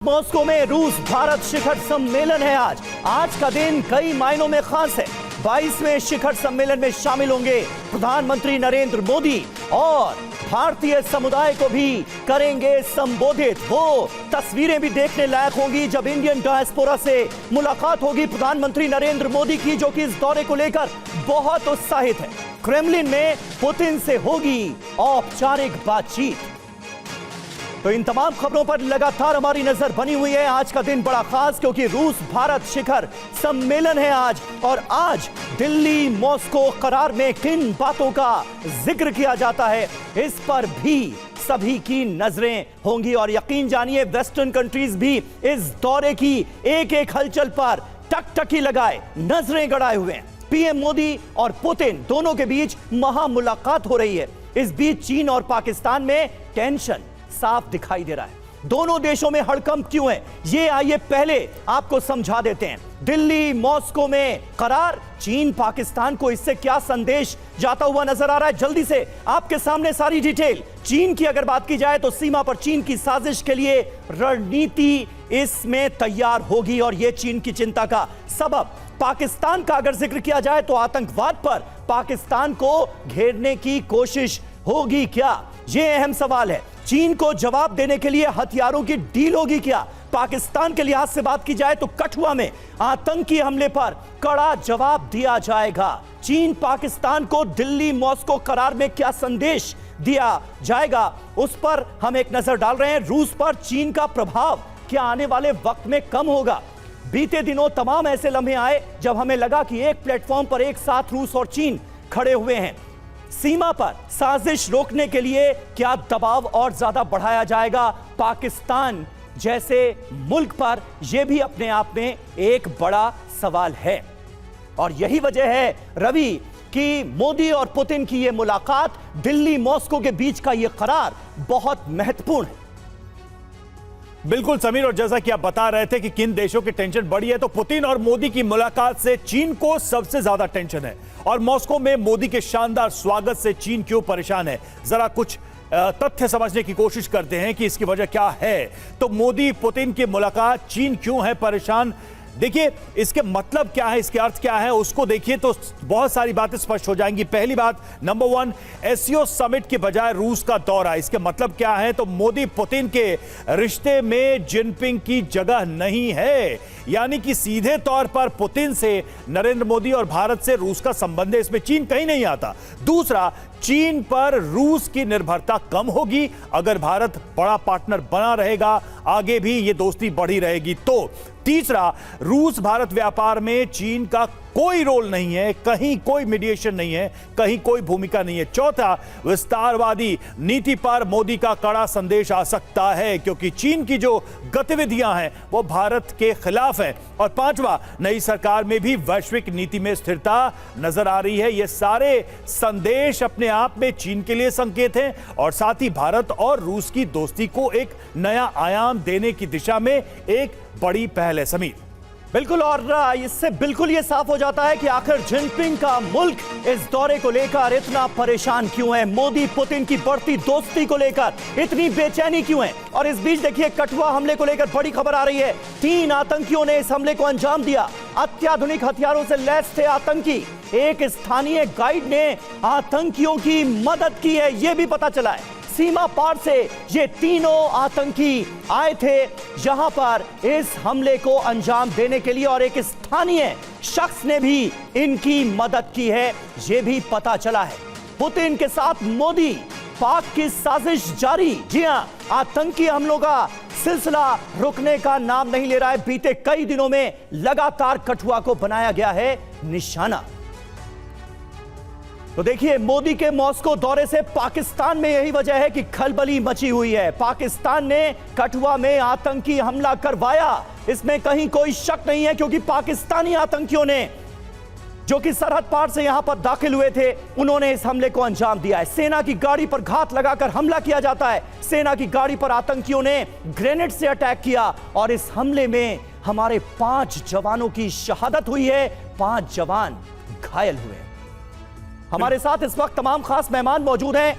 Moscow में रूस भारत शिखर सम्मेलन है आज का दिन कई मायनों में खास है। 22वें शिखर सम्मेलन में शामिल होंगे प्रधानमंत्री नरेंद्र मोदी और भारतीय समुदाय को भी करेंगे संबोधित। वो तस्वीरें भी देखने लायक होंगी जब इंडियन डायस्पोरा से मुलाकात होगी प्रधानमंत्री नरेंद्र मोदी की, जो कि इस दौरे को लेकर बहुत उत्साहित है। क्रेमलिन में पुतिन से होगी औपचारिक बातचीत। तो इन तमाम खबरों पर लगातार हमारी नजर बनी हुई है। आज का दिन बड़ा खास क्योंकि रूस भारत शिखर सम्मेलन है आज, और आज दिल्ली मॉस्को करार में किन बातों का जिक्र किया जाता है इस पर भी सभी की नजरें होंगी। और यकीन जानिए वेस्टर्न कंट्रीज भी इस दौरे की एक एक हलचल पर टकटकी लगाए नजरें गड़ाए हुए हैं। पीएम मोदी और पुतिन दोनों के बीच महामुलाकात हो रही है। इस बीच चीन और पाकिस्तान में टेंशन साफ दिखाई दे रहा है। दोनों देशों में हड़कंप क्यों है, ये आइए पहले आपको समझा देते हैं। दिल्ली मॉस्को में करार, चीन पाकिस्तान को इससे क्या संदेश जाता हुआ नजर आ रहा है, जल्दी से आपके सामने सारी डिटेल। चीन की अगर बात की जाए तो सीमा पर चीन की साजिश के लिए रणनीति इसमें तैयार होगी और यह चीन की चिंता का सबब। पाकिस्तान का अगर जिक्र किया जाए तो आतंकवाद पर पाकिस्तान को घेरने की कोशिश होगी क्या, यह अहम सवाल है। चीन को जवाब देने के लिए हथियारों की डील होगी क्या। पाकिस्तान के लिहाज से बात की जाए तो कठुआ में आतंकी हमले पर कड़ा जवाब दिया जाएगा। चीन पाकिस्तान को दिल्ली मॉस्को करार में क्या संदेश दिया जाएगा उस पर हम एक नजर डाल रहे हैं। रूस पर चीन का प्रभाव क्या आने वाले वक्त में कम होगा। बीते दिनों तमाम ऐसे लम्हे आए जब हमें लगा कि एक प्लेटफॉर्म पर एक साथ रूस और चीन खड़े हुए हैं। सीमा पर साजिश रोकने के लिए क्या दबाव और ज्यादा बढ़ाया जाएगा पाकिस्तान जैसे मुल्क पर, यह भी अपने आप में एक बड़ा सवाल है। और यही वजह है रवि कि मोदी और पुतिन की यह मुलाकात, दिल्ली मॉस्को के बीच का यह करार बहुत महत्वपूर्ण है। बिल्कुल समीर, और जैसा कि आप बता रहे थे कि किन देशों की टेंशन बढ़ी है, तो पुतिन और मोदी की मुलाकात से चीन को सबसे ज्यादा टेंशन है। और मॉस्को में मोदी के शानदार स्वागत से चीन क्यों परेशान है, जरा कुछ तथ्य समझने की कोशिश करते हैं कि इसकी वजह क्या है। तो मोदी पुतिन की मुलाकात, चीन क्यों है परेशान, देखिए इसके मतलब क्या है, इसके अर्थ क्या है, उसको देखिए तो बहुत सारी बातें स्पष्ट हो जाएंगी। पहली बात, नंबर 1, एससीओ समिट के बजाय रूस का दौरा, इसके मतलब क्या है, तो मोदी पुतिन के रिश्ते में जिनपिंग की जगह नहीं है, यानी कि सीधे तौर पर पुतिन से नरेंद्र मोदी और भारत से रूस का संबंध है, इसमें चीन कहीं नहीं आता। दूसरा, चीन पर रूस की निर्भरता कम होगी अगर भारत बड़ा पार्टनर बना रहेगा, आगे भी ये दोस्ती बढ़ी रहेगी तो। तीसरा, रूस भारत व्यापार में चीन का कोई रोल नहीं है, कहीं कोई मीडिएशन नहीं है, कहीं कोई भूमिका नहीं है। चौथा, विस्तारवादी नीति पर मोदी का कड़ा संदेश आ सकता है क्योंकि चीन की जो गतिविधियां हैं वो भारत के खिलाफ है। और पांचवा, नई सरकार में भी वैश्विक नीति में स्थिरता नजर आ रही है। ये सारे संदेश अपने आप में चीन के लिए संकेत हैं और साथ ही भारत और रूस की दोस्ती को एक नया आयाम देने की दिशा में एक बड़ी पहल है। समीर, बिल्कुल, और इससे बिल्कुल यह साफ हो जाता है कि आखिर जिनपिंग का मुल्क इस दौरे को लेकर इतना परेशान क्यों है, मोदी पुतिन की बढ़ती दोस्ती को लेकर इतनी बेचैनी क्यों है। और इस बीच देखिए कठुआ हमले को लेकर बड़ी खबर आ रही है। 3 आतंकियों ने इस हमले को अंजाम दिया। अत्याधुनिक हथियारों से लैस थे आतंकी। एक स्थानीय गाइड ने आतंकियों की मदद की है, यह भी पता चला है। सीमा पार से ये तीनों आतंकी आए थे यहां पर इस हमले को अंजाम देने के लिए, और एक स्थानीय शख्स ने भी इनकी मदद की है, यह भी पता चला है। पुतिन के साथ मोदी, पाक की साजिश जारी। जी हां, आतंकी हमलों का सिलसिला रुकने का नाम नहीं ले रहा है। बीते कई दिनों में लगातार कठुआ को बनाया गया है निशाना। तो देखिए, मोदी के मॉस्को दौरे से पाकिस्तान में यही वजह है कि खलबली मची हुई है। पाकिस्तान ने कठुआ में आतंकी हमला करवाया, इसमें कहीं कोई शक नहीं है, क्योंकि पाकिस्तानी आतंकियों ने जो कि सरहद पार से यहां पर दाखिल हुए थे, उन्होंने इस हमले को अंजाम दिया है। सेना की गाड़ी पर घात लगाकर हमला किया जाता है। सेना की गाड़ी पर आतंकियों ने ग्रेनेड से अटैक किया और इस हमले में हमारे 5 जवानों की शहादत हुई है, 5 जवान घायल हुए। हमारे साथ इस वक्त तमाम खास मेहमान मौजूद हैं।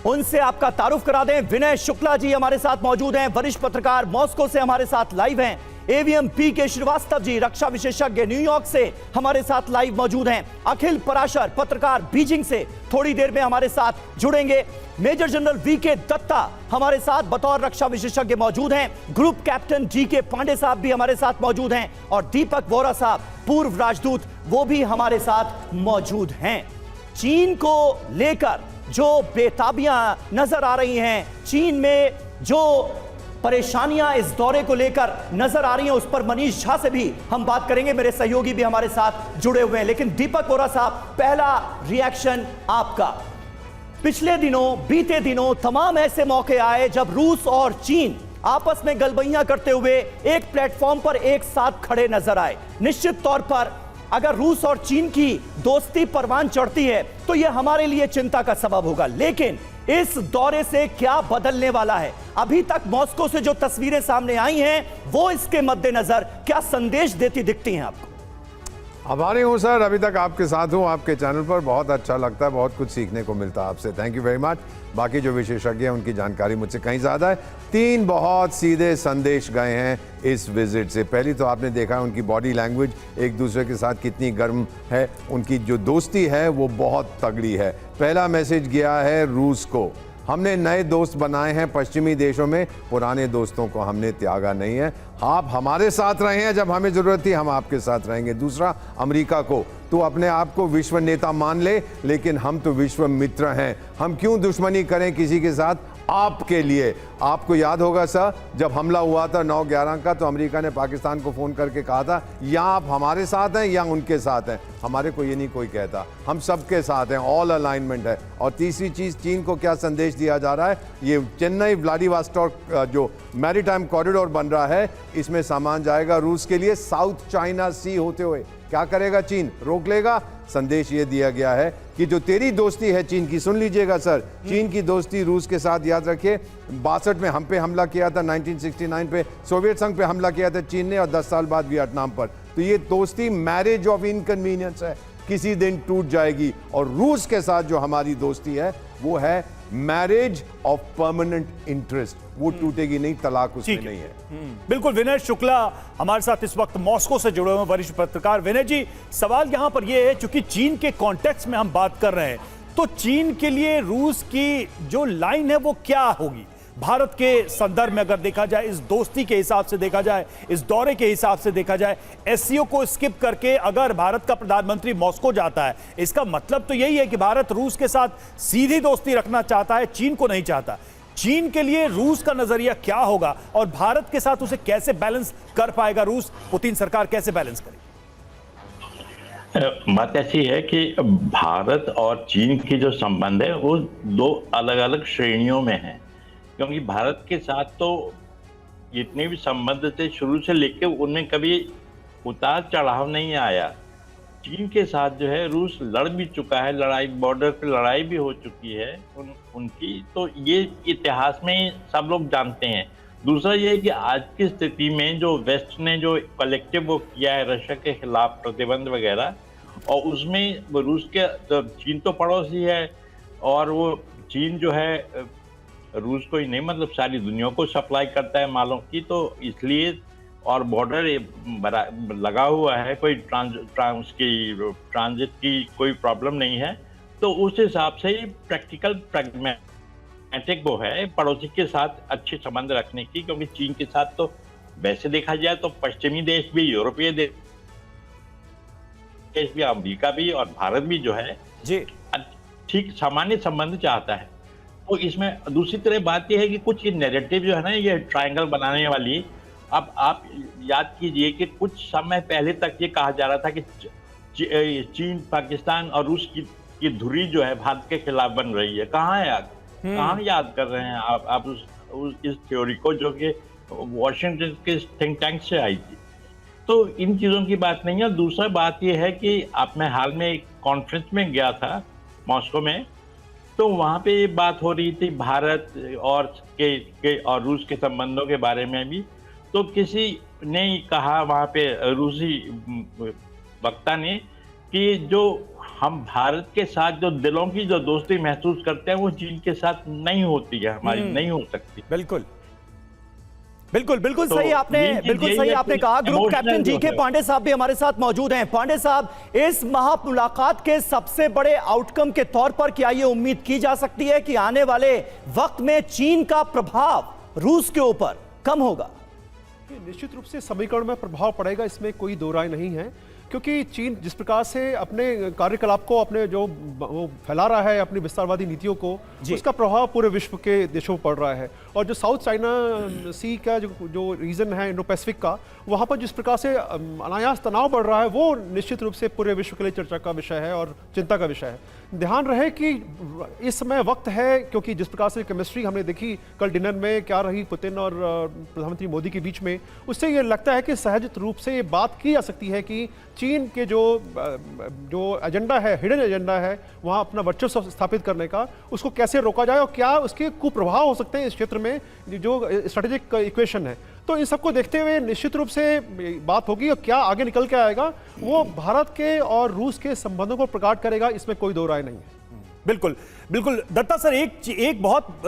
उनसे आपका तारुफ करा दें। विनय शुक्ला जी हमारे साथ मौजूद हैं, वरिष्ठ पत्रकार मॉस्को से हमारे साथ लाइव हैं। एवीएम पी के श्रीवास्तव जी रक्षा विशेषज्ञ न्यूयॉर्क से हमारे साथ लाइव मौजूद हैं। अखिल पराशर पत्रकार बीजिंग से थोड़ी देर में हमारे साथ जुड़ेंगे। मेजर जनरल वी के दत्ता हमारे साथ बतौर रक्षा विशेषज्ञ मौजूद हैं। ग्रुप कैप्टन जी के पांडे साहब भी हमारे साथ मौजूद हैं और दीपक वोरा साहब पूर्व राजदूत वो भी हमारे साथ मौजूद हैं। चीन को लेकर जो बेताबियां नजर आ रही हैं, चीन में जो परेशानियां इस दौरे को लेकर नजर आ रही हैं, उस पर मनीष झा से भी हम बात करेंगे। मेरे सहयोगी भी हमारे साथ जुड़े हुए हैं। लेकिन दीपक वोरा साहब, पहला रिएक्शन आपका। पिछले दिनों, बीते दिनों तमाम ऐसे मौके आए जब रूस और चीन आपस में गलबैयां करते हुए एक प्लेटफॉर्म पर एक साथ खड़े नजर आए। निश्चित तौर पर अगर रूस और चीन की दोस्ती परवान चढ़ती है तो यह हमारे लिए चिंता का सबब होगा। लेकिन इस दौरे से क्या बदलने वाला है? अभी तक मॉस्को से जो तस्वीरें सामने आई हैं वो इसके मद्देनजर क्या संदेश देती दिखती हैं आपको? आभारी हूँ सर, अभी तक आपके साथ हूँ, आपके चैनल पर बहुत अच्छा लगता है, बहुत कुछ सीखने को मिलता है आपसे। Thank you very much. बाकी जो विशेषज्ञ हैं उनकी जानकारी मुझसे कहीं ज़्यादा है। 3 बहुत सीधे संदेश गए हैं इस विजिट से। पहली तो आपने देखा है उनकी बॉडी लैंग्वेज, एक दूसरे के साथ कितनी गर्म है, उनकी जो दोस्ती है वो बहुत तगड़ी है। पहला मैसेज गया है रूस को, हमने नए दोस्त बनाए हैं पश्चिमी देशों में, पुराने दोस्तों को हमने त्यागा नहीं है। आप हमारे साथ रहे हैं जब हमें ज़रूरत थी, हम आपके साथ रहेंगे। दूसरा, अमेरिका को, तो अपने आप को विश्व नेता मान ले, लेकिन हम तो विश्व मित्र हैं। हम क्यों दुश्मनी करें किसी के साथ? आपके लिए। आपको याद होगा सर, जब हमला हुआ था 9/11 का, तो अमेरिका ने पाकिस्तान को फ़ोन करके कहा था या आप हमारे साथ हैं या उनके साथ हैं। हमारे को ये नहीं कोई कहता, हम सबके साथ हैं, ऑल अलाइनमेंट है। और तीसरी चीज़, चीन को क्या संदेश दिया जा रहा है? ये चेन्नई व्लादिवोस्टोक जो मैरीटाइम कॉरिडोर बन रहा है, इसमें सामान जाएगा रूस के लिए साउथ चाइना सी होते हुए। क्या करेगा चीन? रोक लेगा। संदेश ये दिया गया है कि जो तेरी दोस्ती है चीन की, सुन लीजिएगा सर, चीन की दोस्ती रूस के साथ, याद रखिए 62 में हम पे हमला किया था, 1969 पे सोवियत संघ पे हमला किया था चीन ने, और 10 साल बाद वियतनाम पर। तो ये दोस्ती मैरिज ऑफ इनकन्वीनियंस है, किसी दिन टूट जाएगी। और रूस के साथ जो हमारी दोस्ती है वो है मैरिज ऑफ परमानेंट इंटरेस्ट, वो टूटेगी नहीं, तलाक उसमें नहीं है। बिल्कुल। विनय शुक्ला हमारे साथ इस वक्त मॉस्को से जुड़े हुए वरिष्ठ पत्रकार। विनय जी, सवाल यहां पर यह है, चूंकि चीन के कॉन्टेक्स्ट में हम बात कर रहे हैं, तो चीन के लिए रूस की जो लाइन है वो क्या होगी? भारत के संदर्भ में अगर देखा जाए, इस दोस्ती के हिसाब से देखा जाए, इस दौरे के हिसाब से देखा जाए, एससीओ को स्किप करके अगर भारत का प्रधानमंत्री मॉस्को जाता है, इसका मतलब तो यही है कि भारत रूस के साथ सीधी दोस्ती रखना चाहता है, चीन को नहीं चाहता। चीन के लिए रूस का नजरिया क्या होगा और भारत के साथ उसे कैसे बैलेंस कर पाएगा रूस? पुतिन सरकार कैसे बैलेंस करेगी? बात ऐसी है कि भारत और चीन की जो संबंध है वो 2 अलग अलग श्रेणियों में है। क्योंकि भारत के साथ तो जितने भी संबंध थे शुरू से लेकर उनमें कभी उतार चढ़ाव नहीं आया। चीन के साथ जो है रूस लड़ भी चुका है, लड़ाई, बॉर्डर पे लड़ाई भी हो चुकी है उनकी, तो ये इतिहास में सब लोग जानते हैं। दूसरा ये है कि आज की स्थिति में जो वेस्ट ने जो कलेक्टिव वो किया है रशिया के खिलाफ प्रतिबंध वगैरह, और उसमें रूस के तो चीन तो पड़ोसी है, और वो चीन जो है रूस को ही नहीं मतलब सारी दुनिया को सप्लाई करता है मालों की, तो इसलिए, और बॉर्डर लगा हुआ है, कोई ट्रांजिट की कोई प्रॉब्लम नहीं है। तो उस हिसाब से प्रैक्टिकल प्रैग्मेटिक वो है पड़ोसी के साथ अच्छे संबंध रखने की। क्योंकि चीन के साथ तो वैसे देखा जाए तो पश्चिमी देश भी, यूरोपीय देश भी, अमेरिका भी और भारत भी जो है जी ठीक सामान्य संबंध चाहता है। तो इसमें दूसरी तरह बात यह है कि कुछ ये नैरेटिव जो है ना, ये ट्रायंगल बनाने वाली, अब आप याद कीजिए कि कुछ समय पहले तक ये कहा जा रहा था कि चीन, पाकिस्तान और रूस की धुरी जो है भारत के खिलाफ बन रही है। कहाँ है आप? कहाँ याद कर रहे हैं आप इस थ्योरी को जो कि वॉशिंगटन के थिंक टैंक से आई थी? तो इन चीज़ों की बात नहीं है। दूसरा बात यह है कि मैं हाल में एक कॉन्फ्रेंस में गया था मॉस्को में, तो वहाँ पे ये बात हो रही थी भारत और और रूस के संबंधों के बारे में भी। तो किसी ने कहा वहाँ पे, रूसी वक्ता ने, कि जो हम भारत के साथ जो दिलों की जो दोस्ती महसूस करते हैं वो चीन के साथ नहीं होती है, हमारी नहीं हो सकती। बिल्कुल बिल्कुल बिल्कुल तो सही आपने बिल्कुल सही आपने कहा। ग्रुप कैप्टन जी के पांडे साहब भी हमारे साथ मौजूद हैं। पांडे साहब, इस महामुलाकात के सबसे बड़े आउटकम के तौर पर क्या ये उम्मीद की जा सकती है कि आने वाले वक्त में चीन का प्रभाव रूस के ऊपर कम होगा? निश्चित रूप से समीकरण में प्रभाव पड़ेगा, इसमें कोई दो राय नहीं है, क्योंकि चीन जिस प्रकार से अपने कार्यकलाप को अपने जो वो फैला रहा है अपनी विस्तारवादी नीतियों को, उसका प्रभाव पूरे विश्व के देशों पर पड़ रहा है। और जो साउथ चाइना सी का जो रीजन है इंडो पैसिफिक का, वहाँ पर जिस प्रकार से अनायास तनाव बढ़ रहा है, वो निश्चित रूप से पूरे विश्व के लिए चर्चा का विषय है और चिंता का विषय है। ध्यान रहे कि इस समय वक्त है, क्योंकि जिस प्रकार से केमिस्ट्री हमने देखी कल डिनर में क्या रही पुतिन और प्रधानमंत्री मोदी के बीच में, उससे ये लगता है कि सहज रूप से ये बात की जा सकती है कि चीन के जो एजेंडा है, हिडन एजेंडा है वहाँ अपना वर्चस्व स्थापित करने का, उसको कैसे रोका जाए और क्या उसके कुप्रभाव हो सकते हैं इस क्षेत्र में, जो स्ट्रेटेजिक इक्वेशन है। तो इन सबको देखते हुए निश्चित रूप से बात होगी और क्या आगे निकल के आएगा वो भारत के और रूस के संबंधों को प्रकट करेगा, इसमें कोई दो राय नहीं है। बिल्कुल बिल्कुल दत्ता सर, एक बहुत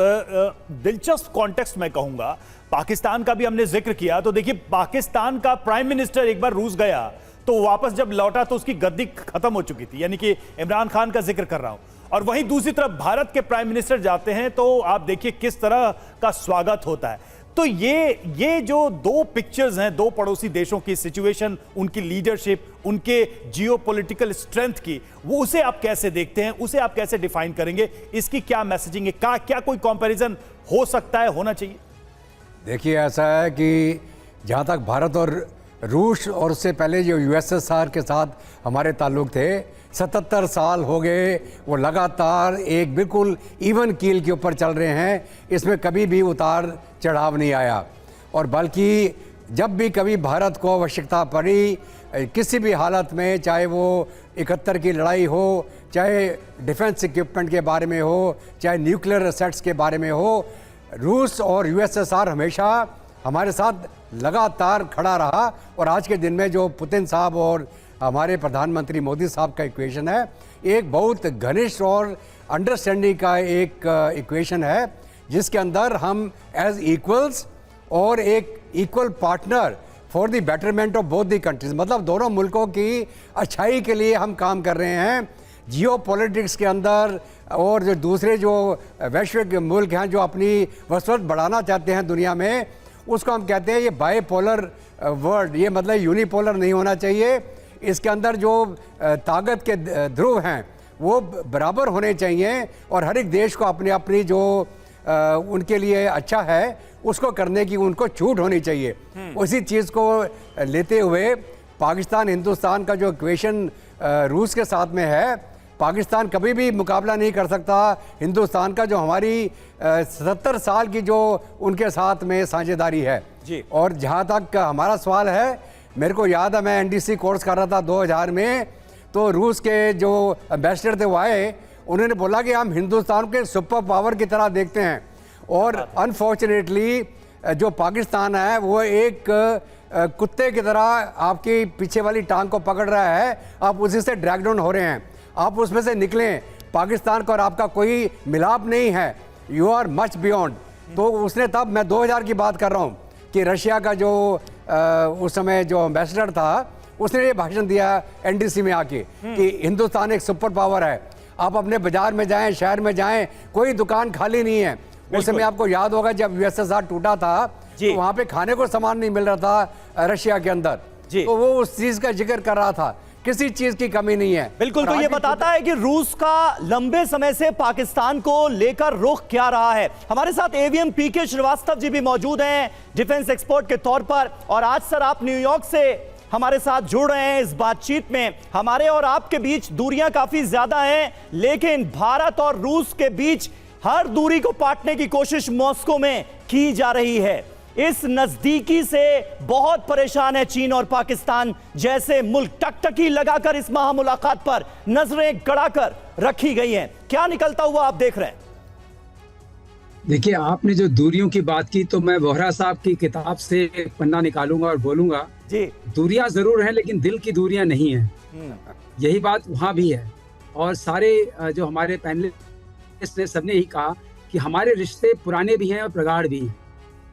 दिलचस्प कॉन्टेक्स्ट मैं कहूंगा, पाकिस्तान का भी हमने जिक्र किया। तो देखिए, पाकिस्तान का प्राइम मिनिस्टर एक बार रूस गया तो वापस जब लौटा तो उसकी गद्दी खत्म हो चुकी थी, यानी कि इमरान खान का जिक्र कर रहा हूं। और वहीं दूसरी तरफ भारत के प्राइम मिनिस्टर जाते हैं तो आप देखिए किस तरह का स्वागत होता है। तो ये जो दो पिक्चर्स हैं दो पड़ोसी देशों की सिचुएशन, उनकी लीडरशिप, उनके जियोपॉलिटिकल स्ट्रेंथ की, वो उसे आप कैसे देखते हैं, उसे आप कैसे डिफाइन करेंगे, इसकी क्या मैसेजिंग है, क्या कोई कंपैरिजन हो सकता है, होना चाहिए? देखिए, ऐसा है कि जहाँ तक भारत और रूस और उससे पहले जो यूएसएसआर के साथ हमारे ताल्लुक थे, 77 साल हो गए, वो लगातार एक बिल्कुल इवन कील के ऊपर चल रहे हैं। इसमें कभी भी उतार चढ़ाव नहीं आया। और बल्कि जब भी कभी भारत को आवश्यकता पड़ी किसी भी हालत में, चाहे वो 71 की लड़ाई हो, चाहे डिफेंस इक्विपमेंट के बारे में हो, चाहे न्यूक्लियर असेट्स के बारे में हो, रूस और यूएसएसआर हमेशा हमारे साथ लगातार खड़ा रहा। और आज के दिन में जो पुतिन साहब और हमारे प्रधानमंत्री मोदी साहब का इक्वेशन है, एक बहुत घनिष्ठ और अंडरस्टैंडिंग का एक इक्वेशन है, जिसके अंदर हम एज इक्वल्स और एक equal partner for the betterment of both the countries, मतलब दोनों मुल्कों की अच्छाई के लिए हम काम कर रहे हैं। जियो पॉलिटिक्स के अंदर और जो दूसरे जो वैश्विक मुल्क हैं जो अपनी वसवत बढ़ाना चाहते हैं दुनिया में, उसको हम कहते हैं ये बाइपोलर वर्ल्ड। ये मतलब यूनिपोलर नहीं होना चाहिए। इसके अंदर जो ताकत के ध्रुव हैं वो बराबर होने चाहिए और हर एक देश को अपनी अपनी जो उनके लिए अच्छा है उसको करने की उनको छूट होनी चाहिए। उसी चीज़ को लेते हुए पाकिस्तान हिंदुस्तान का जो इक्वेशन रूस के साथ में है, पाकिस्तान कभी भी मुकाबला नहीं कर सकता हिंदुस्तान का, जो हमारी 70 साल की जो उनके साथ में साझेदारी है जी। और जहाँ तक हमारा सवाल है, मेरे को याद है मैं एनडीसी कोर्स कर रहा था 2000 में, तो रूस के जो एम्बेसडर थे वो आए, उन्होंने बोला कि हम हिंदुस्तान के सुपर पावर की तरह देखते हैं। और अनफॉर्चुनेटली जो पाकिस्तान है वो एक कुत्ते की तरह आपकी पीछे वाली टांग को पकड़ रहा है, आप उसी से ड्रैग डाउन हो रहे हैं, आप उसमें से निकलें। पाकिस्तान को और आपका कोई मिलाप नहीं है, यू आर मच बियॉन्ड। तो उसने तब, मैं 2000 की बात कर रहा हूँ, कि रशिया का जो उस समय जो एम्बेसडर था उसने ये भाषण दिया एनडीसी में आके कि हिंदुस्तान एक सुपर पावर है। आप अपने बाजार में जाएं, शहर में जाएं, कोई दुकान खाली नहीं है। उस समय आपको याद होगा जब यूएसएसआर टूटा था तो वहाँ पे खाने को सामान नहीं मिल रहा था रशिया के अंदर, तो वो उस चीज का जिक्र कर रहा था, किसी चीज की कमी नहीं है। बिल्कुल, तो ये बताता है कि रूस का लंबे समय से पाकिस्तान को लेकर रुख क्या रहा है। हमारे साथ एवीएम पीके श्रीवास्तव जी भी मौजूद हैं डिफेंस एक्सपर्ट के तौर पर। और आज सर आप न्यूयॉर्क से हमारे साथ जुड़ रहे हैं इस बातचीत में। हमारे और आपके बीच दूरियां काफी ज्यादा हैं, लेकिन भारत और रूस के बीच हर दूरी को पाटने की कोशिश मॉस्को में की जा रही है। इस नजदीकी से बहुत परेशान है चीन और पाकिस्तान जैसे मुल्क। टकटकी लगाकर इस महामुलाकात पर नजरें गड़ाकर रखी गई हैं। क्या निकलता हुआ आप देख रहे हैं? देखिए, आपने जो दूरियों की बात की, तो मैं बोहरा साहब की किताब से एक पन्ना निकालूंगा और बोलूंगा जी, दूरियां जरूर हैं लेकिन दिल की दूरियां नहीं हैं। यही बात वहाँ भी है। और सारे जो हमारे पैनलिस्ट ने सबने यही कहा कि हमारे रिश्ते पुराने भी हैं और प्रगाढ़ भी हैं।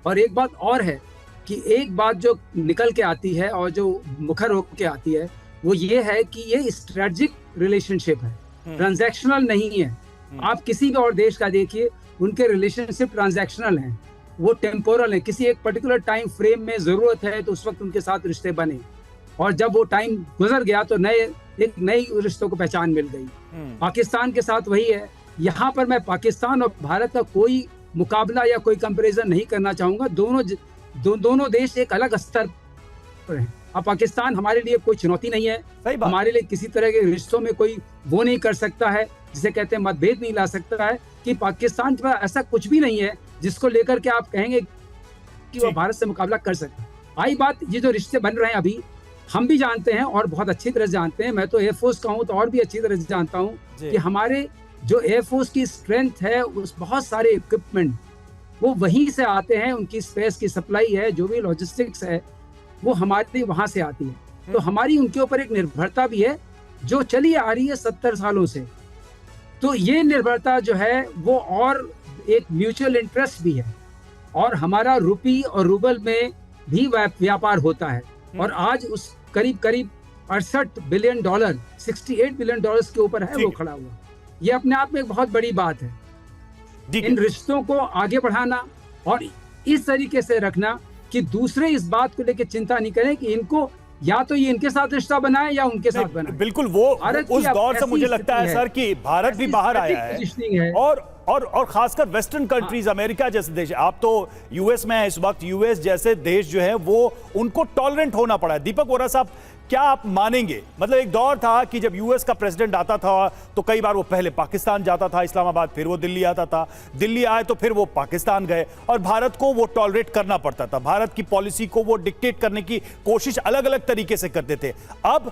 और एक बात और है कि एक बात जो निकल के आती है और जो मुखर होकर आती है वो ये है कि ये स्ट्रेटजिक रिलेशनशिप है, ट्रांजैक्शनल नहीं है। आप किसी भी और देश का देखिए, उनके रिलेशनशिप ट्रांजैक्शनल हैं, वो टेम्पोरल है। किसी एक पर्टिकुलर टाइम फ्रेम में जरूरत है तो उस वक्त उनके साथ रिश्ते बने, और जब वो टाइम गुजर गया तो एक नई रिश्तों को पहचान मिल गई। पाकिस्तान के साथ वही है। यहाँ पर मैं पाकिस्तान और भारत का कोई मुकाबला या कोई कंपैरिजन नहीं करना चाहूंगा। दोनों देश एक अलग स्तर पर हैं। अब पाकिस्तान हमारे लिए कोई चुनौती नहीं है, हमारे लिए किसी तरह के रिश्तों में कोई वो नहीं कर सकता है, जिसे कहते हैं मतभेद नहीं ला सकता है कि पाकिस्तान के पास ऐसा कुछ भी नहीं है जिसको लेकर के आप कहेंगे कि वो भारत से मुकाबला कर सकता है। आई बात, ये जो रिश्ते बन रहे हैं अभी, हम भी जानते हैं और बहुत अच्छी तरह से जानते हैं। मैं तो एयरफोर्स का हूँ तो और भी अच्छी तरह से जानता हूँ कि हमारे जो एयरफोर्स की स्ट्रेंथ है, उस बहुत सारे इक्विपमेंट वो वहीं से आते हैं। उनकी स्पेस की सप्लाई है, जो भी लॉजिस्टिक्स है वो हमारे वहां से आती है। तो हमारी उनके ऊपर एक निर्भरता भी है जो चली आ रही है 70 सालों से। तो ये निर्भरता जो है वो और एक म्यूचुअल इंटरेस्ट भी है, और हमारा रुपी और रूबल में भी व्यापार होता है। और आज उस करीब 68 बिलियन डॉलर, 68 बिलियन डॉलर्स के ऊपर है वो खड़ा हुआ। ये अपने आप में एक बहुत बड़ी बात है। इन रिश्तों को आगे बढ़ाना और इस तरीके से रखना कि दूसरे इस बात को लेकर चिंता नहीं करें कि इनको या तो ये इनके साथ रिश्ता बनाए या उनके साथ बनाए। बिल्कुल, वो उस दौर से मुझे लगता है सर कि भारत भी बाहर आया है, और खासकर वेस्टर्न कंट्रीज, अमेरिका जैसे देश। आप तो यूएस में हैं इस वक्त, यूएस जैसे देश जो है वो उनको टॉलरेंट होना पड़ा है। दीपक वोरा साहब, क्या आप मानेंगे, मतलब एक दौर था कि जब यूएस का प्रेसिडेंट आता था तो कई बार वो पहले पाकिस्तान जाता था, इस्लामाबाद, फिर वो दिल्ली आता था, दिल्ली आए तो फिर वो पाकिस्तान गए, और भारत को वो टॉलरेट करना पड़ता था। भारत की पॉलिसी को वो डिक्टेट करने की कोशिश अलग अलग तरीके से करते थे। अब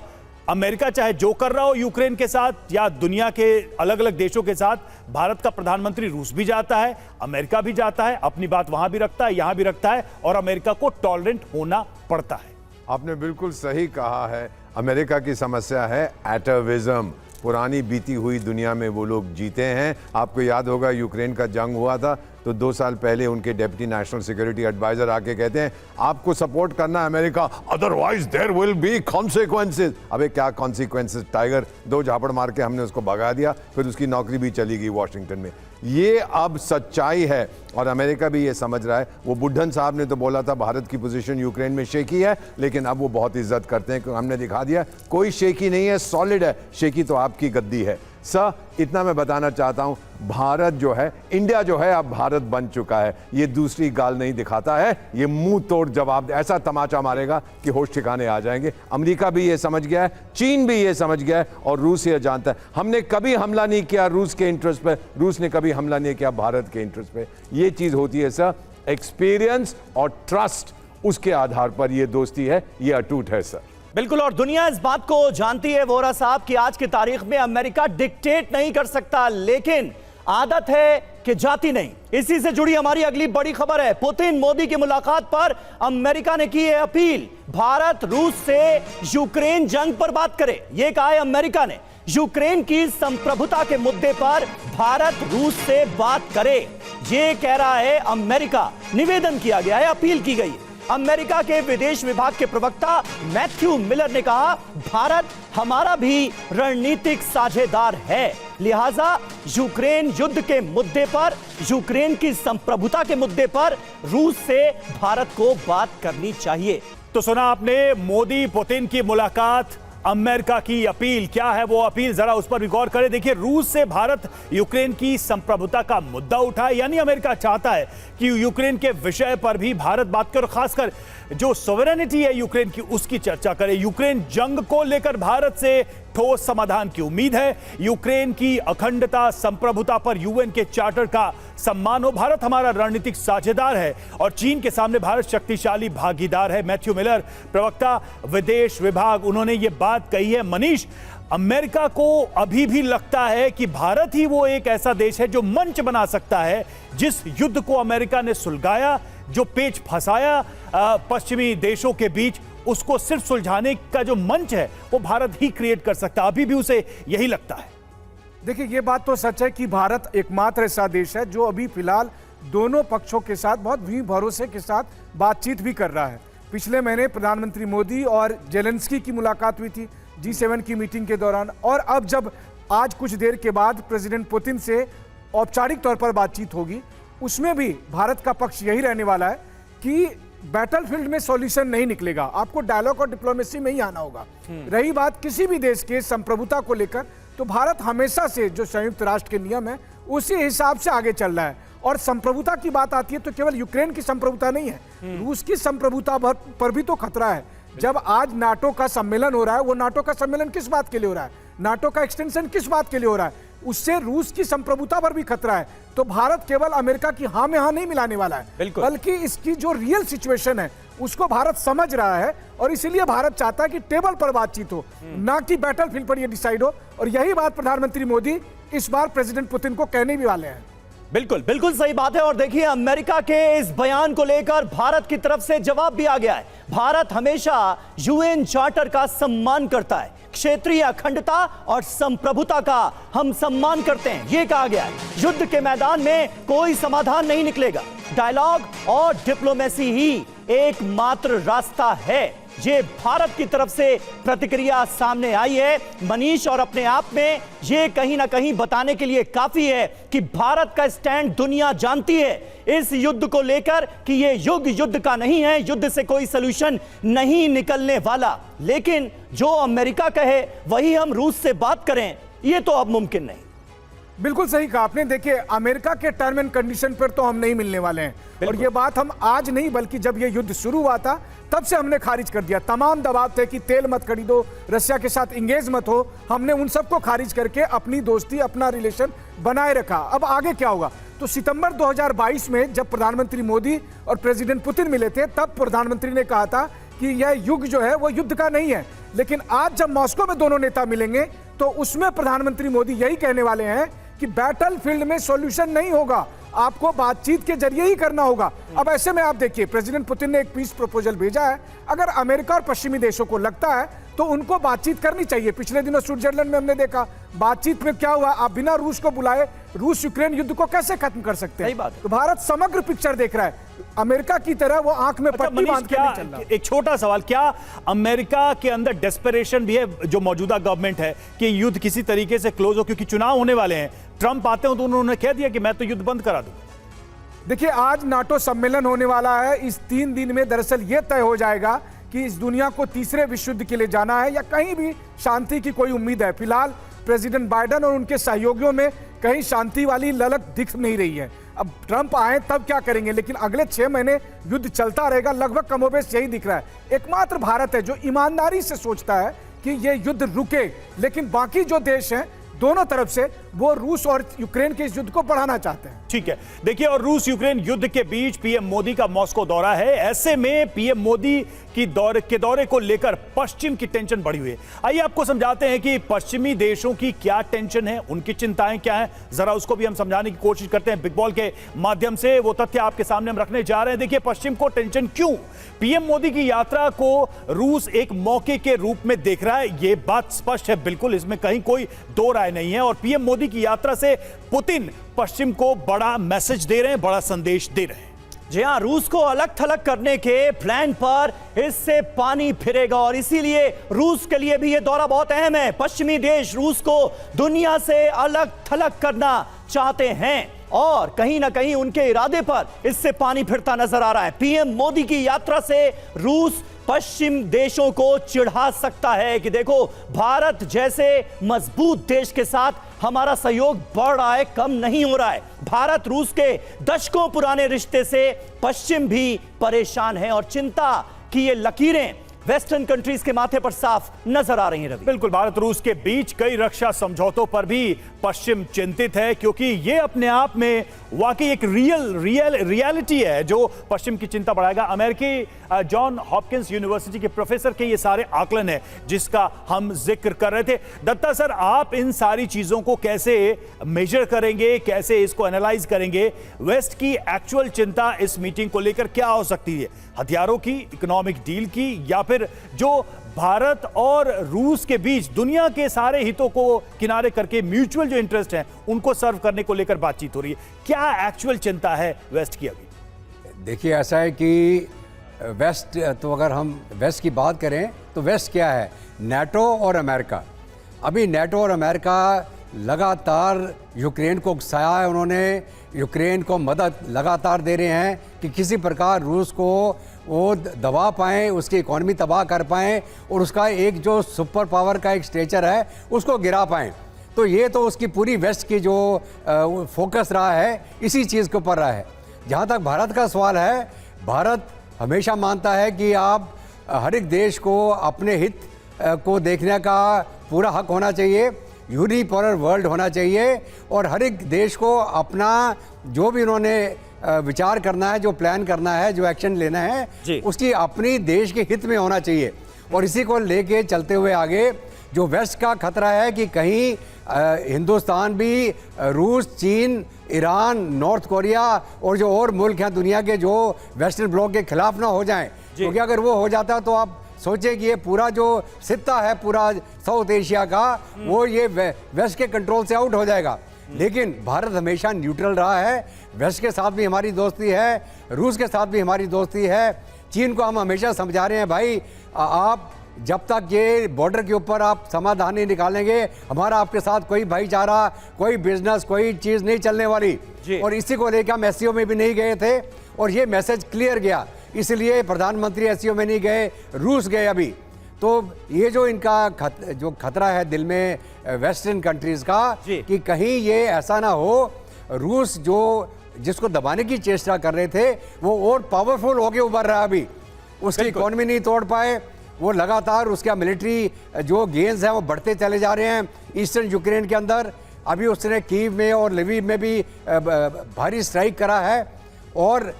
अमेरिका चाहे जो कर रहा हो यूक्रेन के साथ या दुनिया के अलग अलग देशों के साथ, भारत का प्रधानमंत्री रूस भी जाता है, अमेरिका भी जाता है, अपनी बात वहां भी रखता है, यहां भी रखता है, और अमेरिका को टॉलरेंट होना पड़ता है। आपने बिल्कुल सही कहा है। अमेरिका की समस्या है एटाविज्म। पुरानी बीती हुई दुनिया में वो लोग जीते हैं। आपको याद होगा यूक्रेन का जंग हुआ था तो 2 साल पहले उनके डेप्यूटी नेशनल सिक्योरिटी एडवाइजर आके कहते हैं आपको सपोर्ट करना America, otherwise there will be consequences. अबे क्या कॉन्सिक्वेंसेस? टाइगर 2 झापड़ मार के हमने उसको भगा दिया, फिर उसकी नौकरी भी चली गई वॉशिंगटन में। ये अब सच्चाई है और अमेरिका भी ये समझ रहा है। वो बुड्ढन साहब ने तो बोला था भारत की पोजीशन यूक्रेन में शेकी है, लेकिन अब वो बहुत इज्जत करते हैं क्योंकि हमने दिखा दिया कोई शेकी नहीं है, सॉलिड है। शेकी तो आपकी गद्दी है। सर, इतना मैं बताना चाहता हूं, भारत जो है, इंडिया जो है अब भारत बन चुका है। ये दूसरी गाल नहीं दिखाता है, ये मुंह तोड़ जवाब, ऐसा तमाचा मारेगा कि होश ठिकाने आ जाएंगे। अमेरिका भी ये समझ गया है, चीन भी ये समझ गया है, और रूस ये जानता है। हमने कभी हमला नहीं किया रूस के इंटरेस्ट पे, रूस ने कभी हमला नहीं किया भारत के इंटरेस्ट पे। ये चीज होती है सर, एक्सपीरियंस और ट्रस्ट, उसके आधार पर ये दोस्ती है, ये अटूट है सर। बिल्कुल, और दुनिया इस बात को जानती है वोरा साहब कि आज की तारीख में अमेरिका डिक्टेट नहीं कर सकता, लेकिन आदत है कि जाती नहीं। इसी से जुड़ी हमारी अगली बड़ी खबर है। पुतिन मोदी की मुलाकात पर अमेरिका ने की है अपील, भारत रूस से यूक्रेन जंग पर बात करे। यह कहा है अमेरिका ने, यूक्रेन की संप्रभुता के मुद्दे पर भारत रूस से बात करे, यह कह रहा है अमेरिका। निवेदन किया गया है, अपील की गई है। अमेरिका के विदेश विभाग के प्रवक्ता मैथ्यू मिलर ने कहा, भारत हमारा भी रणनीतिक साझेदार है, लिहाजा यूक्रेन युद्ध के मुद्दे पर, यूक्रेन की संप्रभुता के मुद्दे पर रूस से भारत को बात करनी चाहिए। तो सुना आपने, मोदी पुतिन की मुलाकात, अमेरिका की अपील। क्या है वो अपील, जरा उस पर भी गौर करें। देखिए, रूस से भारत यूक्रेन की संप्रभुता का मुद्दा उठाए, यानी अमेरिका चाहता है कि यूक्रेन के विषय पर भी भारत बात करे, खासकर जो सॉवरेनिटी है यूक्रेन की उसकी चर्चा करे। यूक्रेन जंग को लेकर भारत से ठोस समाधान की उम्मीद है। यूक्रेन की अखंडता, संप्रभुता पर यूएन के चार्टर का सम्मान हो। भारत हमारा रणनीतिक साझेदार है और चीन के सामने भारत शक्तिशाली भागीदार है। मैथ्यू मिलर, प्रवक्ता विदेश विभाग, उन्होंने ये बात कही है। मनीष, अमेरिका को अभी भी लगता है कि भारत ही वो एक ऐसा देश है जो मंच बना सकता है, जिस युद्ध को अमेरिका ने सुलगाया, जो पेच फंसाया पश्चिमी देशों के बीच, उसको सिर्फ सुलझाने का जो मंच है वो भारत ही क्रिएट कर सकता है। अभी भी उसे यही लगता है। देखिए, ये बात तो सच है कि भारत एकमात्र ऐसा देश है जो अभी फिलहाल दोनों पक्षों के साथ बहुत भी भरोसे के साथ बातचीत भी कर रहा है। पिछले महीने प्रधानमंत्री मोदी और जेलेंस्की की मुलाकात हुई थी G7 की मीटिंग के दौरान, और अब जब आज कुछ देर के बाद प्रेसिडेंट पुतिन से औपचारिक तौर पर बातचीत होगी, उसमें भी भारत का पक्ष यही रहने वाला है कि बैटलफील्ड में सॉल्यूशन नहीं निकलेगा, आपको डायलॉग और डिप्लोमेसी में ही आना होगा। रही बात किसी भी देश के संप्रभुता को लेकर, तो भारत हमेशा से जो संयुक्त राष्ट्र के नियम है उसी हिसाब से आगे चल रहा है। और संप्रभुता की बात आती है तो केवल यूक्रेन की संप्रभुता नहीं है, रूस की संप्रभुता पर भी तो खतरा है। जब आज नाटो का सम्मेलन हो रहा है, वो नाटो का सम्मेलन किस बात के लिए हो रहा है, नाटो का एक्सटेंशन किस बात के लिए हो रहा है, उससे रूस की संप्रभुता पर भी खतरा है। तो भारत केवल अमेरिका की हाँ में हाँ नहीं मिलाने वाला है, बल्कि इसकी जो रियल सिचुएशन है उसको भारत समझ रहा है, और इसीलिए भारत चाहता है कि टेबल पर बातचीत हो, ना कि बैटलफील्ड पर यह डिसाइड हो। और यही बात प्रधानमंत्री मोदी इस बार प्रेसिडेंट पुतिन को कहने भी वाले हैं। बिल्कुल बिल्कुल सही बात है। और देखिए, अमेरिका के इस बयान को लेकर भारत की तरफ से जवाब भी आ गया है। भारत हमेशा यूएन चार्टर का सम्मान करता है, क्षेत्रीय अखंडता और संप्रभुता का हम सम्मान करते हैं, यह कहा गया है। युद्ध के मैदान में कोई समाधान नहीं निकलेगा, डायलॉग और डिप्लोमेसी ही एकमात्र रास्ता है। ये भारत की तरफ से प्रतिक्रिया सामने आई है मनीष, और अपने आप में ये कहीं ना कहीं बताने के लिए काफी है कि भारत का स्टैंड दुनिया जानती है इस युद्ध को लेकर कि ये युग युद्ध का नहीं है, युद्ध से कोई सलूशन नहीं निकलने वाला। लेकिन जो अमेरिका कहे वही हम रूस से बात करें, ये तो अब मुमकिन नहीं। बिल्कुल सही कहा आपने। देखिए, अमेरिका के टर्म एंड कंडीशन पर तो हम नहीं मिलने वाले हैं, और ये बात हम आज नहीं बल्कि जब ये युद्ध शुरू हुआ था तब से हमने खारिज कर दिया। तमाम दबाव थे कि तेल मत खरीदो, रशिया के साथ इंगेज मत हो, हमने उन सबको खारिज करके अपनी दोस्ती, अपना रिलेशन बनाए रखा। अब आगे क्या होगा? तो सितंबर 2022 में जब प्रधानमंत्री मोदी और प्रेसिडेंट पुतिन मिले थे, तब प्रधानमंत्री ने कहा था कि यह युग जो है वो युद्ध का नहीं है। लेकिन आज जब मॉस्को में दोनों नेता मिलेंगे तो उसमें प्रधानमंत्री मोदी यही कहने वाले हैं कि बैटलफील्ड में सॉल्यूशन नहीं होगा, आपको बातचीत के जरिए ही करना होगा। अब ऐसे में आप देखिए, प्रेसिडेंट पुतिन ने एक पीस प्रपोजल भेजा है। अगर अमेरिका और पश्चिमी देशों को लगता है तो उनको बातचीत करनी चाहिए। पिछले दिनों स्विट्जरलैंड में हमने देखा बातचीत में क्या हुआ, आप बिना रूस को बुलाए रूस यूक्रेन युद्ध को कैसे खत्म कर सकते हैं? तो भारत समग्र पिक्चर देख रहा है, अमेरिका की तरह वो आंख में पट्टी बांध के नहीं चल रहा। एक छोटा सवाल, क्या अमेरिका के अंदर डेस्परेशन भी है, जो मौजूदा गवर्नमेंट है, कि युद्ध किसी तरीके से क्लोज हो, क्योंकि चुनाव होने वाले हैं, ट्रंप आते हो तो उन्होंने कह दिया कि मैं तो युद्ध बंद करा दूं। देखिए, आज नाटो सम्मेलन होने वाला है। इस 3 दिन में दरअसल ये तय हो जाएगा कि इस दुनिया को तीसरे विश्व युद्ध के लिए जाना है या कहीं भी शांति की कोई उम्मीद है। फिलहाल प्रेसिडेंट बाइडेन और उनके सहयोगियों में कहीं शांति वाली ललक दिख नहीं रही है। अब ट्रंप आए तब क्या करेंगे, लेकिन अगले 6 महीने युद्ध चलता रहेगा, लगभग कमोबेश यही दिख रहा है। एकमात्र भारत है जो ईमानदारी से सोचता है कि यह युद्ध रुके, लेकिन बाकी जो देश हैं दोनों तरफ से वो रूस और यूक्रेन के इस युद्ध को बढ़ाना चाहते हैं। ठीक है, देखिए, और रूस यूक्रेन युद्ध के बीच पीएम मोदी का मॉस्को दौरा है। ऐसे में पीएम मोदी की दौरे को लेकर पश्चिम की टेंशन बढ़ी हुई है। आइए आपको समझाते हैं कि पश्चिमी देशों की क्या टेंशन है, उनकी चिंताएं क्या हैं, जरा उसको भी हम समझाने की कोशिश करते हैं बिग बॉल के माध्यम से। वो तथ्य आपके सामने हम रखने जा रहे हैं। देखिए, पश्चिम को टेंशन क्यों? पीएम मोदी की यात्रा को रूस एक मौके के रूप में देख रहा है, यह बात स्पष्ट है, बिल्कुल इसमें कहीं कोई दो राय नहीं है। और पीएम मोदी की यात्रा से पुतिन पश्चिम को बड़ा मैसेज दे रहे हैं, बड़ा संदेश दे रहे हैं। जी हां, रूस को अलग थलग करने के प्लान पर इससे पानी फिरेगा, और इसीलिए रूस के लिए भी यह दौरा बहुत अहम है। पश्चिमी देश रूस को दुनिया से अलग थलग करना चाहते हैं, और कहीं ना कहीं उनके इरादे पर इससे पानी फिरता नजर आ रहा है। पीएम मोदी की यात्रा से रूस पश्चिम देशों को चिढ़ा सकता है कि देखो, भारत जैसे मजबूत देश के साथ हमारा सहयोग बढ़ रहा है, कम नहीं हो रहा है। भारत रूस के दशकों पुराने रिश्ते से पश्चिम भी परेशान है, और चिंता की ये लकीरें वेस्टर्न कंट्रीज के माथे पर साफ नजर आ रही हैं। रवि, बिल्कुल, भारत रूस के बीच कई रक्षा समझौतों पर भी पश्चिम चिंतित है, क्योंकि ये अपने आप में वाकई एक रियलिटी है जो पश्चिम की चिंता बढ़ाएगा। अमेरिकी जॉन हॉपकिंस यूनिवर्सिटी के प्रोफेसर के ये सारे आकलन है जिसका हम जिक्र कर रहे थे। दत्ता सर, आप इन सारी चीजों को कैसे मेजर करेंगे, कैसे इसको एनालाइज करेंगे? वेस्ट की एक्चुअल चिंता इस मीटिंग को लेकर क्या हो सकती है? हथियारों की, इकोनॉमिक डील की, या फिर जो भारत और रूस के बीच दुनिया के सारे हितों को किनारे करके म्यूचुअल जो इंटरेस्ट हैं उनको सर्व करने को लेकर बातचीत हो रही है? क्या एक्चुअल चिंता है वेस्ट की अभी? देखिए, ऐसा है कि वेस्ट, तो अगर हम वेस्ट की बात करें तो वेस्ट क्या है? नेटो और अमेरिका। अभी नेटो और अमेरिका लगातार यूक्रेन को उकसाया है, उन्होंने यूक्रेन को मदद लगातार दे रहे हैं कि किसी प्रकार रूस को वो दबा पाएँ, उसकी इकॉनमी तबाह कर पाएँ और उसका एक जो सुपर पावर का एक स्टेचर है उसको गिरा पाएँ। तो ये तो उसकी पूरी वेस्ट की जो फोकस रहा है इसी चीज़ के ऊपर रहा है। जहाँ तक भारत का सवाल है, भारत हमेशा मानता है कि आप हर एक देश को अपने हित को देखने का पूरा हक होना चाहिए, यूनिपोलर वर्ल्ड होना चाहिए और हर एक देश को अपना जो भी उन्होंने विचार करना है, जो प्लान करना है, जो एक्शन लेना है, उसकी अपनी देश के हित में होना चाहिए। और इसी को लेके चलते हुए आगे जो वेस्ट का खतरा है कि कहीं हिंदुस्तान भी रूस, चीन, ईरान, नॉर्थ कोरिया और जो और मुल्क हैं दुनिया के जो वेस्टर्न ब्लॉक के खिलाफ ना हो जाएं, क्योंकि अगर वो हो जाता तो आप सोचे कि ये पूरा जो सित्ता है पूरा साउथ एशिया का वो ये वेस्ट के कंट्रोल से आउट हो जाएगा। लेकिन भारत हमेशा न्यूट्रल रहा है, वेस्ट के साथ भी हमारी दोस्ती है, रूस के साथ भी हमारी दोस्ती है। चीन को हम हमेशा समझा रहे हैं, भाई आप जब तक ये बॉर्डर के ऊपर आप समाधान नहीं निकालेंगे, हमारा आपके साथ कोई भाईचारा, कोई बिजनेस, कोई चीज़ नहीं चलने वाली। और इसी को लेकर हम एससीओ में भी नहीं गए थे और ये मैसेज क्लियर गया, इसलिए प्रधानमंत्री एससीओ में नहीं गए, रूस गए अभी। तो ये जो इनका जो खतरा है दिल में वेस्टर्न कंट्रीज़ का कि कहीं ये ऐसा ना हो, रूस जो जिसको दबाने की चेष्टा कर रहे थे वो और पावरफुल होके उभर रहा है अभी, उसकी इकॉनमी नहीं तोड़ पाए, वो लगातार उसका मिलिट्री जो गेन्स हैं वो बढ़ते चले जा रहे हैं ईस्टर्न यूक्रेन के अंदर। अभी उसने कीव में और लिविव में भी भारी स्ट्राइक करा है और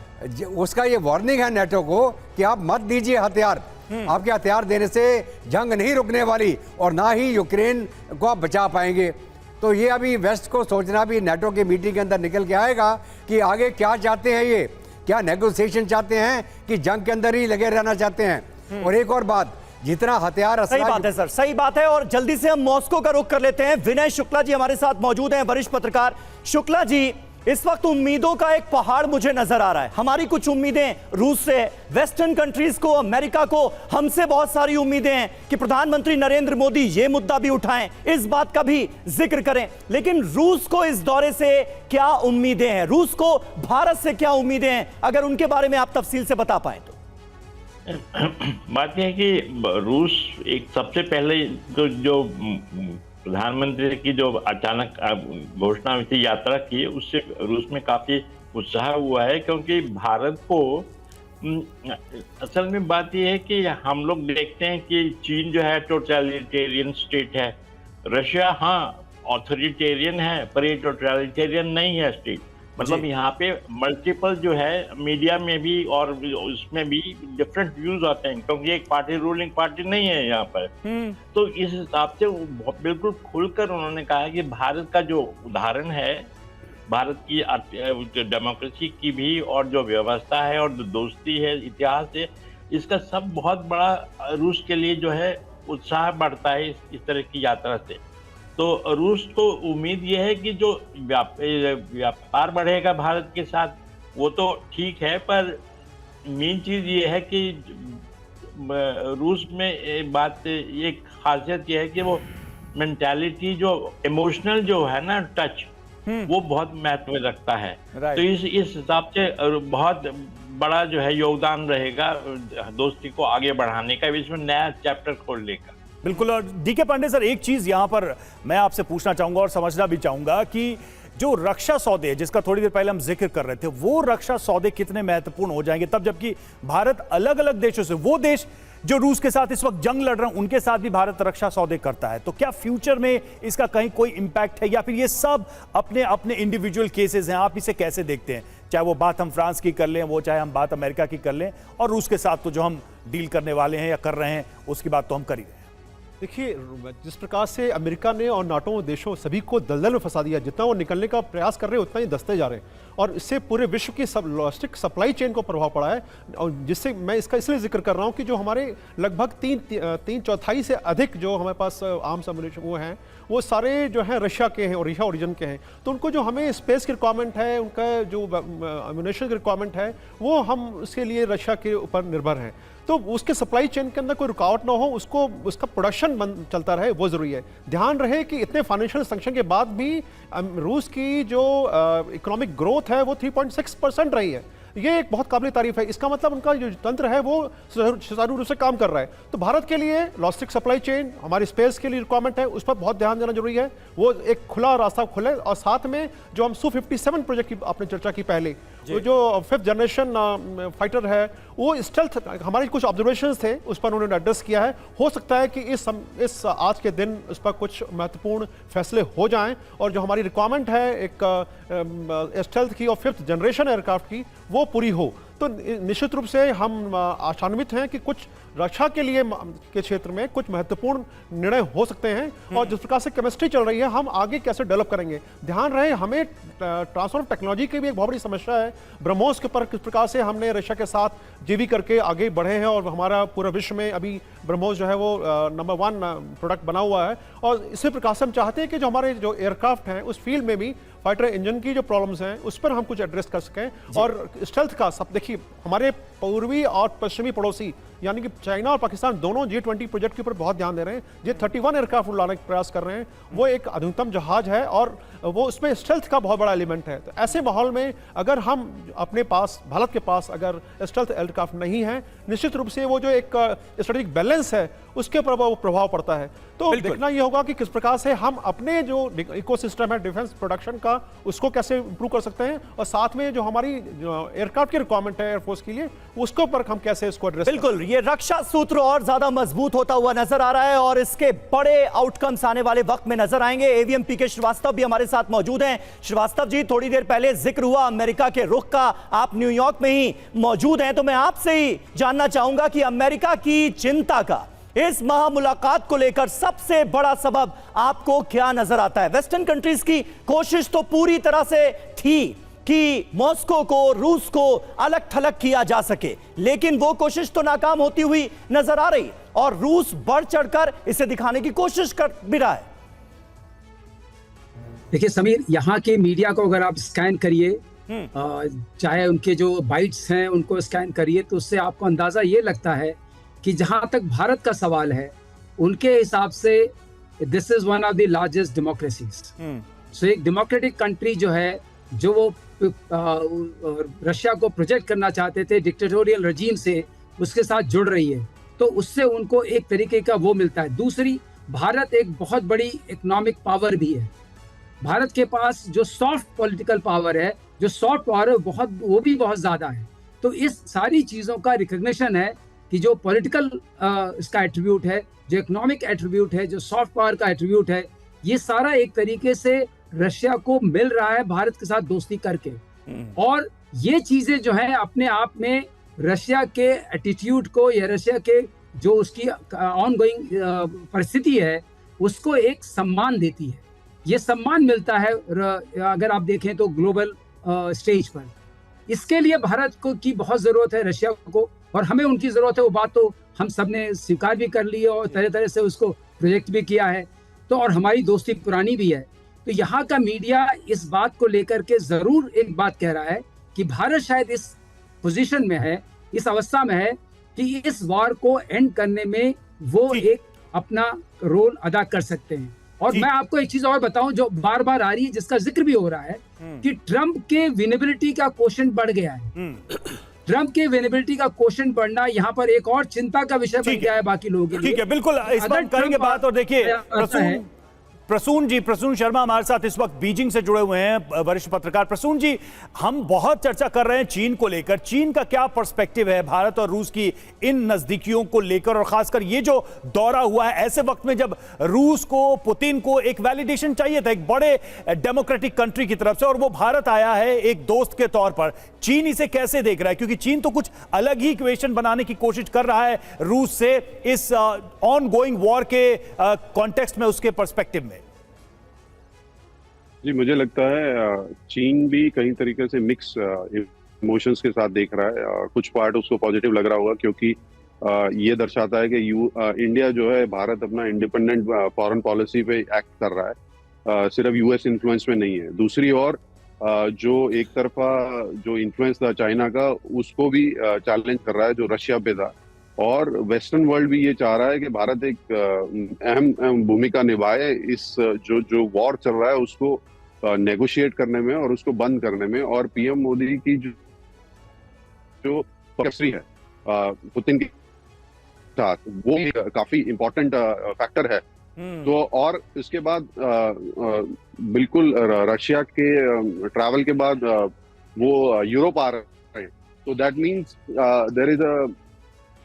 उसका ये वार्निंग है नेटो को कि आप मत दीजिए हथियार, आपके हथियार देने से जंग नहीं रुकने वाली और ना ही यूक्रेन को आप बचा पाएंगे। तो ये अभी वेस्ट को सोचना भी नेटो की मीटिंग के अंदर निकल के आएगा कि आगे क्या चाहते हैं, ये क्या नेगोशिएशन चाहते हैं कि जंग के अंदर ही लगे रहना चाहते हैं। और एक और बात, जितना हथियार सही बात है सर, सही बात है। और जल्दी से हम मॉस्को का रुख कर लेते हैं। विनय शुक्ला जी हमारे साथ मौजूद हैं, वरिष्ठ पत्रकार। शुक्ला जी, इस वक्त उम्मीदों का एक पहाड़ मुझे नजर आ रहा है। हमारी कुछ उम्मीदें रूस से, वेस्टर्न कंट्रीज को, अमेरिका को, हमसे बहुत सारी उम्मीदें हैं कि प्रधानमंत्री नरेंद्र मोदी ये मुद्दा भी उठाएं, इस बात का भी जिक्र करें। लेकिन रूस को इस दौरे से क्या उम्मीदें हैं, रूस को भारत से क्या उम्मीदें हैं, अगर उनके बारे में आप तफसील से बता पाएं तो। बात यह है कि रूस एक सबसे पहले जो प्रधानमंत्री की जो अचानक घोषणा हुई थी यात्रा की, उससे रूस में काफी उत्साह हुआ है, क्योंकि भारत को असल में बात यह है कि हम लोग देखते हैं कि चीन जो है टोटलिटेरियन स्टेट है, रशिया हाँ ऑथोरिटेरियन है पर ये टोटलिटेरियन नहीं है स्टेट। मतलब यहाँ पे मल्टीपल जो है मीडिया में भी और उसमें भी डिफरेंट व्यूज आते हैं, क्योंकि एक पार्टी रूलिंग पार्टी नहीं है यहाँ पर। तो इस हिसाब से बिल्कुल खुलकर उन्होंने कहा कि भारत का जो उदाहरण है, भारत की डेमोक्रेसी की भी और जो व्यवस्था है और जो दोस्ती है, इतिहास है, इसका सब बहुत बड़ा रूस के लिए जो है उत्साह बढ़ता है इस तरह की यात्रा से। तो रूस को उम्मीद ये है कि जो व्यापार बढ़ेगा भारत के साथ वो तो ठीक है, पर मेन चीज़ ये है कि रूस में बात एक खासियत ये है कि वो मेंटालिटी जो इमोशनल जो है ना टच, वो बहुत महत्व रखता है। तो इस हिसाब से बहुत बड़ा जो है योगदान रहेगा दोस्ती को आगे बढ़ाने का, इसमें नया चैप्टर खोलने का। बिल्कुल। और डीके पांडे सर, एक चीज यहां पर मैं आपसे पूछना चाहूंगा और समझना भी चाहूंगा कि जो रक्षा सौदे जिसका थोड़ी देर पहले हम जिक्र कर रहे थे, वो रक्षा सौदे कितने महत्वपूर्ण हो जाएंगे तब जबकि भारत अलग अलग देशों से, वो देश जो रूस के साथ इस वक्त जंग लड़ रहे हैं उनके साथ भी भारत रक्षा सौदे करता है। तो क्या फ्यूचर में इसका कहीं कोई इंपैक्ट है या फिर ये सब अपने अपने इंडिविजुअल केसेस हैं? आप इसे कैसे देखते हैं? चाहे वो बात हम फ्रांस की कर लें, वो चाहे हम बात अमेरिका की कर लें, और रूस के साथ तो जो हम डील करने वाले हैं या कर रहे हैं उसकी बात तो हम कर ही रहे हैं। देखिए, जिस प्रकार से अमेरिका ने और नाटो देशों सभी को दलदल में फंसा दिया, जितना वो निकलने का प्रयास कर रहे हैं उतना ही दसते जा रहे हैं, और इससे पूरे विश्व की सब लॉजिस्टिक सप्लाई चेन को प्रभाव पड़ा है। और जिससे मैं इसका इसलिए जिक्र कर रहा हूं कि जो हमारे लगभग तीन चौथाई से अधिक जो हमारे पास आर्म्स एमुनिशन वो हैं, वो सारे जो हैं रशिया के हैं और रशिया ओरिजिन के हैं। तो उनको जो हमें स्पेस की रिक्वायरमेंट है, उनका जो एमुनिशन की रिक्वायरमेंट है, वो हम उसके लिए रशिया के ऊपर निर्भर हैं। तो उसके सप्लाई चेन के अंदर कोई रुकावट ना हो, उसको उसका प्रोडक्शन चलता रहे, वो जरूरी है। ध्यान रहे कि इतने फाइनेंशियल सैंक्शन के बाद भी रूस की जो इकोनॉमिक ग्रोथ है वो 3.6% रही है। ये एक बहुत काबिल तारीफ है। इसका मतलब उनका जो तंत्र है वो सुचारू रूप से काम कर रहा है। तो भारत के लिए लॉजिस्टिक सप्लाई चेन, हमारी स्पेस के लिए रिक्वायरमेंट है, उस पर बहुत ध्यान देना जरूरी है। वो एक खुला रास्ता खुले, और साथ में जो हम Su-57 प्रोजेक्ट की आपने चर्चा की पहले, वो जो 5th जनरेशन फाइटर है, वो स्टेल्थ, हमारे कुछ ऑब्जर्वेशंस थे उस पर उन्होंने एड्रेस किया है। हो सकता है कि इस आज के दिन उस पर कुछ महत्वपूर्ण फैसले हो जाएं, और जो हमारी रिक्वायरमेंट है एक स्टेल्थ की और 5th जनरेशन एयरक्राफ्ट की, वो पूरी हो। तो निश्चित रूप से हम आशान्वित हैं कि कुछ रक्षा के लिए के क्षेत्र में कुछ महत्वपूर्ण निर्णय हो सकते हैं। और जिस प्रकार से केमिस्ट्री चल रही है, हम आगे कैसे डेवलप करेंगे। ध्यान रहे, हमें ट्रांसफर ऑफ टेक्नोलॉजी की भी एक बहुत बड़ी समस्या है। ब्रह्मोस के ऊपर किस प्रकार से हमने रशिया के साथ जेवी करके आगे बढ़े हैं, और हमारा पूरा विश्व में अभी ब्रह्मोस जो है वो नंबर 1 प्रोडक्ट बना हुआ है। और इसी प्रकार से हम चाहते हैं कि जो हमारे जो एयरक्राफ्ट हैं उस फील्ड में भी फाइटर इंजन की जो प्रॉब्लम्स हैं उस पर हम कुछ एड्रेस कर सकें। और स्टेल्थ का सब देखिए, हमारे पूर्वी और पश्चिमी पड़ोसी यानी कि चाइना और पाकिस्तान दोनों G20 प्रोजेक्ट के ऊपर बहुत ध्यान दे रहे हैं। J-31 एयरक्राफ्ट उड़ाने का प्रयास कर रहे हैं। वो एक अधिकतम जहाज है और वो उसमें स्टेल्थ का बहुत बड़ा एलिमेंट है। तो ऐसे माहौल में अगर हम अपने पास, भारत के पास अगर स्टेल्थ एयरक्राफ्ट नहीं है, निश्चित रूप से वो जो एक स्ट्रेटेजिक बैलेंस है उसके ऊपर वो प्रभाव पड़ता है। तो देखना ये होगा कि किस प्रकार से हम अपने जो इकोसिस्टम है डिफेंस प्रोडक्शन का, उसको कैसे इंप्रूव कर सकते हैं, और साथ में जो हमारी एयरक्राफ्ट की रिक्वायरमेंट है एयरफोर्स के लिए, उसके ऊपर हम कैसे इसको एड्रेस। बिल्कुल, ये रक्षा सूत्र और ज्यादा मजबूत होता हुआ नजर आ रहा है, और इसके बड़े आउटकम्स आने वाले वक्त में नजर आएंगे। एवीएम पीके श्रीवास्तव भी हमारे साथ मौजूद हैं। श्रीवास्तव जी, थोड़ी देर पहले जिक्र हुआ अमेरिका के रुख का, आप न्यूयॉर्क में ही मौजूद हैं, तो मैं आपसे ही जानना चाहूंगा कि अमेरिका की चिंता का इस महामुलाकात को लेकर सबसे बड़ा सबब आपको क्या नजर आता है। वेस्टर्न कंट्रीज की कोशिश तो पूरी तरह से थी कि मॉस्को को, रूस को अलग थलग किया जा सके, लेकिन वो कोशिश तो नाकाम होती हुई नजर आ रही, और रूस बढ़ चढ़कर इसे दिखाने की कोशिश कर भी रहा है। देखिए समीर, यहाँ के मीडिया को अगर आप स्कैन करिए, चाहे उनके जो बाइट्स हैं उनको स्कैन करिए, तो उससे आपको अंदाजा ये लगता है कि जहां तक भारत का सवाल है, उनके हिसाब से this is one of the largest democracies. So एक डेमोक्रेटिक कंट्री जो है, जो वो रशिया को प्रोजेक्ट करना चाहते थे डिक्टेटोरियल रजीम से, उसके साथ जुड़ रही है, तो उससे उनको एक तरीके का वो मिलता है। दूसरी, भारत एक बहुत बड़ी इकोनॉमिक पावर भी है। भारत के पास जो सॉफ्ट पॉलिटिकल पावर है, जो सॉफ्ट पावर है, वो भी बहुत ज्यादा है। तो इस सारी चीजों का रिकग्निशन है कि जो पॉलिटिकल इसका एट्रीब्यूट है, जो इकोनॉमिक एट्रीब्यूट है, जो सॉफ्ट पावर का एट्रीब्यूट है, ये सारा एक तरीके से रशिया को मिल रहा है भारत के साथ दोस्ती करके। और ये चीजें जो है अपने आप में रशिया के एटीट्यूड को, या रशिया के जो उसकी ऑनगोइंग परिस्थिति है, उसको एक सम्मान देती है। ये सम्मान मिलता है अगर आप देखें तो ग्लोबल स्टेज पर। इसके लिए भारत को की बहुत जरूरत है रशिया को, और हमें उनकी जरूरत है। वो बात तो हम सब ने स्वीकार भी कर ली है और तरह तरह से उसको प्रोजेक्ट भी किया है। तो और हमारी दोस्ती पुरानी भी है। तो यहाँ का मीडिया इस बात को लेकर के जरूर एक बात कह रहा है कि भारत शायद इस पोजीशन में है, इस अवस्था में है कि इस वॉर को एंड करने में वो एक अपना रोल अदा कर सकते हैं। और मैं आपको एक चीज और बताऊं जो बार बार आ रही है, जिसका जिक्र भी हो रहा है, कि ट्रंप के विनेबिलिटी का क्वेश्चन बढ़ गया है। ट्रंप के विनेबिलिटी का क्वेश्चन बढ़ना यहाँ पर एक और चिंता का विषय बन गया है बाकी लोगों के लिए। ठीक है, बिल्कुल इस पर करेंगे बात। और देखिए, प्रसून शर्मा हमारे साथ इस वक्त बीजिंग से जुड़े हुए हैं, वरिष्ठ पत्रकार। प्रसून जी, हम बहुत चर्चा कर रहे हैं चीन को लेकर। चीन का क्या पर्सपेक्टिव है भारत और रूस की इन नजदीकियों को लेकर, और खासकर ये जो दौरा हुआ है ऐसे वक्त में जब रूस को, पुतिन को एक वैलिडेशन चाहिए था एक बड़े डेमोक्रेटिक कंट्री की तरफ से, और वो भारत आया है एक दोस्त के तौर पर। चीन इसे कैसे देख रहा है, क्योंकि चीन तो कुछ अलग ही इक्वेशन बनाने की कोशिश कर रहा है रूस से इस ऑन गोइंग वॉर के कॉन्टेक्स्ट में, उसके पर्सपेक्टिव में। जी, मुझे लगता है चीन भी कई तरीके से मिक्स इमोशंस के साथ देख रहा है। कुछ पार्ट उसको पॉजिटिव लग रहा होगा क्योंकि ये दर्शाता है कि इंडिया जो है, भारत अपना इंडिपेंडेंट फॉरेन पॉलिसी पे एक्ट कर रहा है, सिर्फ यूएस इन्फ्लुएंस में नहीं है। दूसरी ओर जो एक तरफा जो इन्फ्लुएंस था चाइना का, उसको भी चैलेंज कर रहा है जो रशिया पे था। और वेस्टर्न वर्ल्ड भी ये चाह रहा है कि भारत एक अहम भूमिका निभाए इस जो वॉर चल रहा है उसको नेगोशिएट करने में और उसको बंद करने में। और पीएम मोदी की जो पॉलिसी है पुतिन के साथ, वो काफी इम्पोर्टेंट फैक्टर है। तो और इसके बाद बिल्कुल रशिया के ट्रैवल के बाद वो यूरोप आ रहे हैं, तो that means there is a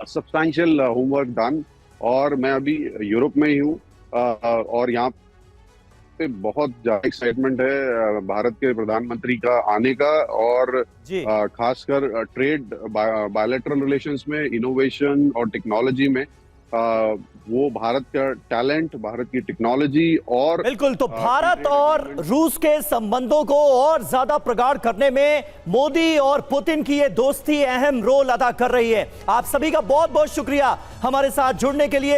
substantial homework done. और मैं अभी यूरोप में ही हूँ और यहाँ पे बहुत ज्यादा एक्साइटमेंट है भारत के प्रधानमंत्री का आने का, और खासकर ट्रेड, बायलैटरल रिलेशंस में, इनोवेशन और टेक्नोलॉजी में वो भारत का टैलेंट, भारत की टेक्नोलॉजी। और बिल्कुल, तो भारत और रूस के संबंधों को और ज्यादा प्रगाढ़ करने में मोदी और पुतिन की ये दोस्ती अहम रोल अदा कर रही है। आप सभी का बहुत बहुत शुक्रिया हमारे साथ जुड़ने के लिए।